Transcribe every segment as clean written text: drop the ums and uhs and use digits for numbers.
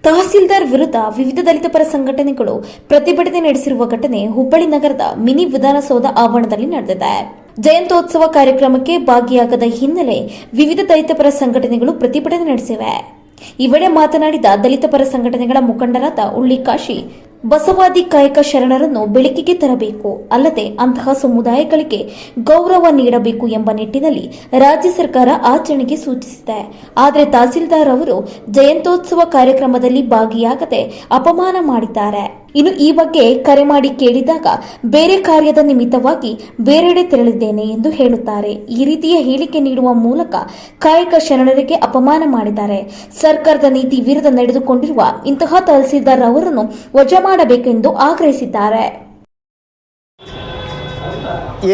ತಹಸೀಲ್ದಾರ್ ವಿರುದ್ಧ ವಿವಿಧ ದಲಿತ ಪರ ಸಂಘಟನೆಗಳು ಪ್ರತಿಭಟನೆ ನಡೆಸಿರುವ ಘಟನೆ ಹುಬ್ಬಳ್ಳಿ ನಗರದ ಮಿನಿ ವಿಧಾನಸೌಧ ಆವರಣದಲ್ಲಿ ನಡೆದಿದೆ. ಜಯಂತ್ಯೋತ್ಸವ ಕಾರ್ಯಕ್ರಮಕ್ಕೆ ಭಾಗಿಯಾಗದ ಹಿನ್ನೆಲೆ ವಿವಿಧ ದಲಿತ ಪರ ಸಂಘಟನೆಗಳು ಪ್ರತಿಭಟನೆ ನಡೆಸಿವೆ. ಈ ವೇಳೆ ಮಾತನಾಡಿದ ದಲಿತ ಪರ ಸಂಘಟನೆಗಳ ಮುಖಂಡರಾದ ಉಳ್ಳಿಕಾಶಿ, ಬಸವಾದಿ ಕಾಯಕ ಶರಣರನ್ನು ಬೆಳಕಿಗೆ ತರಬೇಕು, ಅಲ್ಲದೆ ಅಂತಹ ಸಮುದಾಯಗಳಿಗೆ ಗೌರವ ನೀಡಬೇಕು ಎಂಬ ನಿಟ್ಟಿನಲ್ಲಿ ರಾಜ್ಯ ಸರ್ಕಾರ ಆಚರಣೆಗೆ ಸೂಚಿಸಿದೆ. ಆದರೆ ತಹಸೀಲ್ದಾರ್ ಅವರು ಜಯಂತ್ಯೋತ್ಸವ ಕಾರ್ಯಕ್ರಮದಲ್ಲಿ ಭಾಗಿಯಾಗದೆ ಅಪಮಾನ ಮಾಡಿದ್ದಾರೆ. ಇನ್ನು ಈ ಬಗ್ಗೆ ಕರೆ ಮಾಡಿ ಕೇಳಿದಾಗ ಬೇರೆ ಕಾರ್ಯದ ನಿಮಿತ್ತವಾಗಿ ಬೇರೆಡೆ ತೆರಳಿದ್ದೇನೆ ಎಂದು ಹೇಳುತ್ತಾರೆ. ಈ ರೀತಿಯ ಹೇಳಿಕೆ ನೀಡುವ ಮೂಲಕ ಕಾಯಕ ಶರಣರಿಗೆ ಅಪಮಾನ ಮಾಡಿದ್ದಾರೆ. ಸರ್ಕಾರದ ನೀತಿ ವಿರುದ್ಧ ನಡೆದುಕೊಂಡಿರುವ ಇಂತಹ ತಹಸೀಲ್ದಾರ್ ಅವರನ್ನು ವಜಾ ಮಾಡಬೇಕೆಂದು ಆಗ್ರಹಿಸಿದ್ದಾರೆ.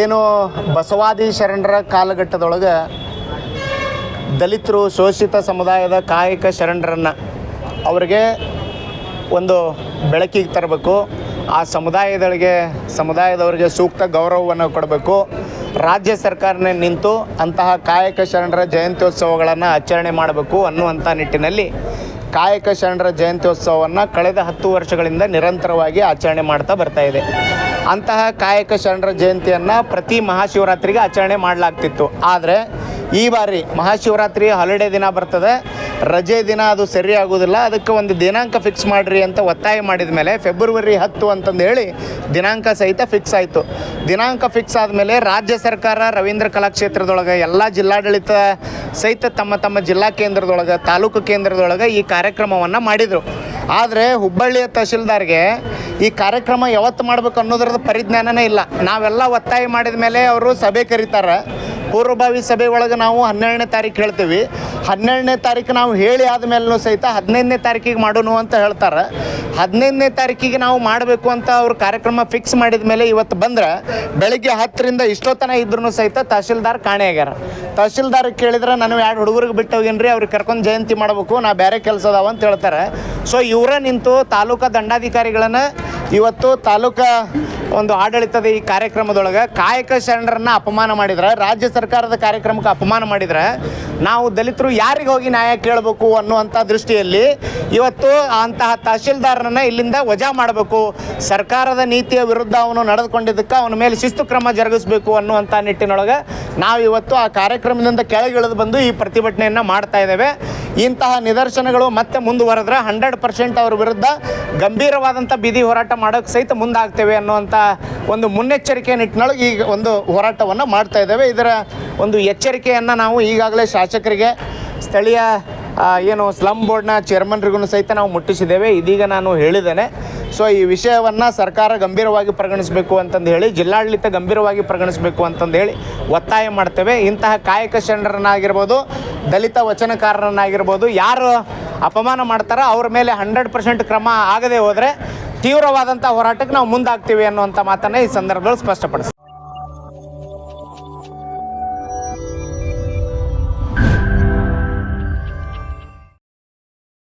ಏನು ಬಸವಾದಿ ಶರಣರ ಕಾಲಘಟ್ಟದೊಳಗೆ ದಲಿತರು, ಶೋಷಿತ ಸಮುದಾಯದ ಕಾಯಕ ಶರಣರನ್ನು ಅವರಿಗೆ ಒಂದು ಬೆಳಕಿಗೆ ತರಬೇಕು, ಆ ಸಮುದಾಯದವರಿಗೆ ಸೂಕ್ತ ಗೌರವವನ್ನು ಕೊಡಬೇಕು. ರಾಜ್ಯ ಸರ್ಕಾರನೇ ನಿಂತು ಅಂತಹ ಕಾಯಕ ಶರಣರ ಜಯಂತ್ಯೋತ್ಸವಗಳನ್ನು ಆಚರಣೆ ಮಾಡಬೇಕು ಅನ್ನುವಂಥ ನಿಟ್ಟಿನಲ್ಲಿ ಕಾಯಕ ಶರಣರ ಜಯಂತ್ಯೋತ್ಸವವನ್ನು ಕಳೆದ 10 ವರ್ಷಗಳಿಂದ ನಿರಂತರವಾಗಿ ಆಚರಣೆ ಮಾಡ್ತಾ ಬರ್ತಾ ಇದೆ. ಅಂತಹ ಕಾಯಕ ಶರಣರ ಜಯಂತಿಯನ್ನು ಪ್ರತಿ ಮಹಾಶಿವರಾತ್ರಿಗೆ ಆಚರಣೆ ಮಾಡಲಾಗ್ತಿತ್ತು. ಆದರೆ ಈ ಬಾರಿ ಮಹಾಶಿವರಾತ್ರಿ ಹಾಲಿಡೇ ದಿನ ಬರ್ತದೆ, ರಜೆ ದಿನ, ಅದು ಸರಿ ಆಗೋದಿಲ್ಲ, ಅದಕ್ಕೆ ಒಂದು ದಿನಾಂಕ ಫಿಕ್ಸ್ ಮಾಡಿರಿ ಅಂತ ಒತ್ತಾಯ ಮಾಡಿದ ಮೇಲೆ ಫೆಬ್ರವರಿ 10 ಅಂತಂದು ಹೇಳಿ ದಿನಾಂಕ ಸಹಿತ ಫಿಕ್ಸ್ ಆಯಿತು. ದಿನಾಂಕ ಫಿಕ್ಸ್ ಆದಮೇಲೆ ರಾಜ್ಯ ಸರ್ಕಾರ ರವೀಂದ್ರ ಕಲಾಕ್ಷೇತ್ರದೊಳಗೆ ಎಲ್ಲ ಜಿಲ್ಲಾಡಳಿತ ಸಹಿತ ತಮ್ಮ ಜಿಲ್ಲಾ ಕೇಂದ್ರದೊಳಗೆ, ತಾಲೂಕು ಕೇಂದ್ರದೊಳಗೆ ಈ ಕಾರ್ಯಕ್ರಮವನ್ನು ಮಾಡಿದರು. ಆದರೆ ಹುಬ್ಬಳ್ಳಿಯ ತಹಶೀಲ್ದಾರ್ಗೆ ಈ ಕಾರ್ಯಕ್ರಮ ಯಾವತ್ತು ಮಾಡಬೇಕು ಅನ್ನೋದ್ರದ್ದು ಪರಿಜ್ಞಾನನೇ ಇಲ್ಲ. ನಾವೆಲ್ಲ ಒತ್ತಾಯ ಮಾಡಿದ ಮೇಲೆ ಅವರು ಸಭೆ ಕರೀತಾರೆ. ಪೂರ್ವಭಾವಿ ಸಭೆ ಒಳಗೆ ನಾವು 12ನೇ ತಾರೀಕು ಹೇಳ್ತೀವಿ. 12ನೇ ತಾರೀಕು ನಾವು ಹೇಳಿ ಆದಮೇಲೂ ಸಹಿತ 15ನೇ ತಾರೀಕಿಗೆ ಮಾಡೋಣ ಅಂತ ಹೇಳ್ತಾರೆ. 15ನೇ ತಾರೀಕಿಗೆ ನಾವು ಮಾಡಬೇಕು ಅಂತ ಅವರು ಕಾರ್ಯಕ್ರಮ ಫಿಕ್ಸ್ ಮಾಡಿದ ಮೇಲೆ ಇವತ್ತು ಬಂದರೆ ಬೆಳಗ್ಗೆ 10ರಿಂದ ಇಷ್ಟೊತ್ತನ ಇದ್ರೂ ಸಹಿತ ತಹಶೀಲ್ದಾರ್ ಕಾಣೆಯಾಗ್ಯಾರ. ತಹಶೀಲ್ದಾರ್ ಕೇಳಿದ್ರೆ ನಾನು 2 ಹುಡುಗರಿಗೆ ಬಿಟ್ಟು ಹೋಗೇನ್ರಿ, ಅವ್ರಿಗೆ ಕರ್ಕೊಂಡು ಜಯಂತಿ ಮಾಡಬೇಕು, ನಾ ಬೇರೆ ಕೆಲಸ ಅದಾವ ಅಂತ ಹೇಳ್ತಾರೆ. ಸೊ ಇವರೇ ನಿಂತು ತಾಲೂಕಾ ದಂಡಾಧಿಕಾರಿಗಳನ್ನು ಇವತ್ತು ತಾಲೂಕಾ ಒಂದು ಆಡಳಿತದ ಈ ಕಾರ್ಯಕ್ರಮದೊಳಗೆ ಕಾಯಕ ಶರಣರನ್ನು ಅಪಮಾನ ಮಾಡಿದ್ರೆ, ರಾಜ್ಯ ಸರ್ಕಾರದ ಕಾರ್ಯಕ್ರಮಕ್ಕೆ ಅಪಮಾನ ಮಾಡಿದರೆ ನಾವು ದಲಿತರು ಯಾರಿಗೆ ಹೋಗಿ ನ್ಯಾಯ ಕೇಳಬೇಕು ಅನ್ನುವಂಥ ದೃಷ್ಟಿಯಲ್ಲಿ ಇವತ್ತು ಅಂತಹ ತಹಶೀಲ್ದಾರರನ್ನು ಇಲ್ಲಿಂದ ವಜಾ ಮಾಡಬೇಕು, ಸರ್ಕಾರದ ನೀತಿಯ ವಿರುದ್ಧ ಅವನು ನಡೆದುಕೊಂಡಿದ್ದಕ್ಕೆ ಅವನ ಮೇಲೆ ಶಿಸ್ತು ಕ್ರಮ ಜರುಗಿಸಬೇಕು ಅನ್ನುವಂಥ ನಿಟ್ಟಿನೊಳಗೆ ನಾವು ಇವತ್ತು ಆ ಕಾರ್ಯಕ್ರಮದಿಂದ ಕೆಳಗಿಳಿದು ಬಂದು ಈ ಪ್ರತಿಭಟನೆಯನ್ನು ಮಾಡ್ತಾ ಇದ್ದೇವೆ. ಇಂತಹ ನಿದರ್ಶನಗಳು ಮತ್ತೆ ಮುಂದುವರೆದ್ರೆ 100% ಅವ್ರ ವಿರುದ್ಧ ಗಂಭೀರವಾದಂಥ ಬೀದಿ ಹೋರಾಟ ಮಾಡೋಕ್ಕೆ ಸಹಿತ ಮುಂದಾಗ್ತೇವೆ ಅನ್ನುವಂಥ ಒಂದು ಮುನ್ನೆಚ್ಚರಿಕೆ ನಿಟ್ಟಿನೊಳಗೆ ಈಗ ಒಂದು ಹೋರಾಟವನ್ನು ಮಾಡ್ತಾ ಇದ್ದೇವೆ. ಇದರ ಒಂದು ಎಚ್ಚರಿಕೆಯನ್ನು ನಾವು ಈಗಾಗಲೇ ಶಾಸಕರಿಗೆ, ಸ್ಥಳೀಯ ಏನು ಸ್ಲಮ್ ಬೋರ್ಡ್ನ ಚೇರ್ಮನ್ರಿಗೂ ಸಹಿತ ನಾವು ಮುಟ್ಟಿಸಿದ್ದೇವೆ. ಇದೀಗ ನಾನು ಹೇಳಿದ್ದೇನೆ. ಸೊ ಈ ವಿಷಯವನ್ನು ಸರ್ಕಾರ ಗಂಭೀರವಾಗಿ ಪರಿಗಣಿಸಬೇಕು ಅಂತಂದು ಹೇಳಿ, ಜಿಲ್ಲಾಡಳಿತ ಗಂಭೀರವಾಗಿ ಪರಿಗಣಿಸಬೇಕು ಅಂತಂದು ಹೇಳಿ ಒತ್ತಾಯ ಮಾಡ್ತೇವೆ. ಇಂತಹ ಕಾಯಕ ಶರಣರನ್ನಾಗಿರ್ಬೋದು, ದಲಿತ ವಚನಕಾರರನ್ನಾಗಿರ್ಬೋದು, ಯಾರು ಅಪಮಾನ ಮಾಡ್ತಾರೋ ಅವ್ರ ಮೇಲೆ 100% ಕ್ರಮ ಆಗದೆ ಹೋದರೆ ತೀವ್ರವಾದಂಥ ಹೋರಾಟಕ್ಕೆ ನಾವು ಮುಂದಾಗ್ತೀವಿ ಅನ್ನುವಂಥ ಮಾತನ್ನು ಈ ಸಂದರ್ಭದಲ್ಲಿ ಸ್ಪಷ್ಟಪಡಿಸ್ತೀವಿ.